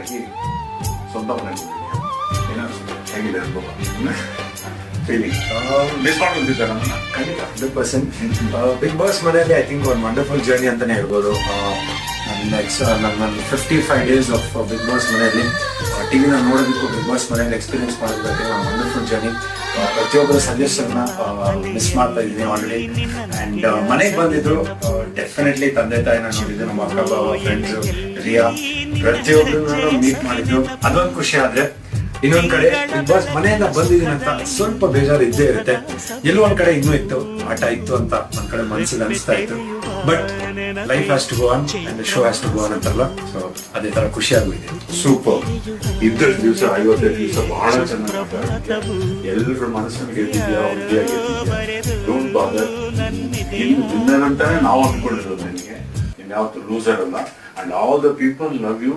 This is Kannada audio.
ಆಗಿ ಸ್ವಂತ ಮನೆ ಏನೋ ಹೇಗಿದೆ ಅನುಭವ ಫೀಲಿಂಗ್ ಮಿಸ್ ಮಾಡ್ಕೊಂತಿದ್ದೆ ನಮ್ಮನ್ನ ಖಂಡಿತ 100%. ಬಿಗ್ ಬಾಸ್ ಮನೆಯಲ್ಲಿ ಐ ಥಿಂಕ್ ಒಂದು ವಂಡರ್ಫುಲ್ ಜರ್ನಿ ಅಂತಾನೆ ಹೇಳ್ಬೋದು. ನನ್ನ 55 ಡೇಸ್ ಆಫ್ ಬಿಗ್ ಬಾಸ್ ಮನೆಯಲ್ಲಿ ಟಿವಿನ ನೋಡೋದಕ್ಕೂ ಬಿಗ್ ಬಾಸ್ ಮನೆಯಲ್ಲಿ ಎಕ್ಸ್ಪೀರಿಯನ್ಸ್ ಮಾಡೋದಕ್ಕೆ ಒಂದು ವಂಡರ್ಫುಲ್ ಜರ್ನಿ. ಪ್ರತಿಯೊಬ್ಬರ ಸಜೆಷನ್ನ ಮಿಸ್ ಮಾಡ್ತಾ ಇದ್ದೀನಿ ಆಲ್ರೆಡಿ. ಆ್ಯಂಡ್ ಮನೆಗೆ ಬಂದಿದ್ರು ಡೆಫಿನೆಟ್ಲಿ ತಂದೆ ತಾಯಿನ ನೋಡಿದ್ರು, ನಮ್ಮ ಅಕ್ಕ ಬಾವ ಫ್ರೆಂಡ್ಸು ರಿಯಾ ಪ್ರತಿಯೊಬ್ಬರನ್ನು ಮೀಟ್ ಮಾಡಿದ್ರು. ಅದೊಂದು ಖುಷಿ. ಆದ್ರೆ ಇನ್ನೊಂದ್ ಕಡೆ ಬಿಗ್ ಬಾಸ್ ಮನೆಯಿಂದ ಬಂದಿದ್ದೀನಿ ಅಂತ ಸ್ವಲ್ಪ ಬೇಜಾರು ಇದ್ದೇ ಇರುತ್ತೆ. ಎಲ್ಲೋ ಒಂದ್ ಕಡೆ ಇನ್ನೂ ಇತ್ತು, ಆಟ ಇತ್ತು ಅಂತ ಒಂದ್ ಕಡೆ ಮನಸ್ಸಿಗೆ ಅನಿಸ್ತಾ ಇತ್ತು. But life has to go on and show has to go on ಅಂತಾರಲ್ಲ, ಸೊ ಅದೇ ತರ ಖುಷಿ ಆಗೋಗಿದೆ. ಸೂಪರ್. ಇದ್ದಷ್ಟು ದಿವಸ 55 ದಿವಸ ಬಹಳ ಚೆನ್ನಾಗಿ ಎಲ್ಲರ ಮನಸ್ಸನ್ನು ಗೆದ್ದಿದ್ಯಾ, ಡೋಂಟ್ ಬಾದರ್. ವಿನ್ನರ್ ಅಂತಾನೆ ನಾವು ಅನ್ಕೊಂಡಿರೋದು. ನಿನಗೆ ಯಾವತ್ತು ಲೂಸರ್ ಅಲ್ಲ. And all the people love you.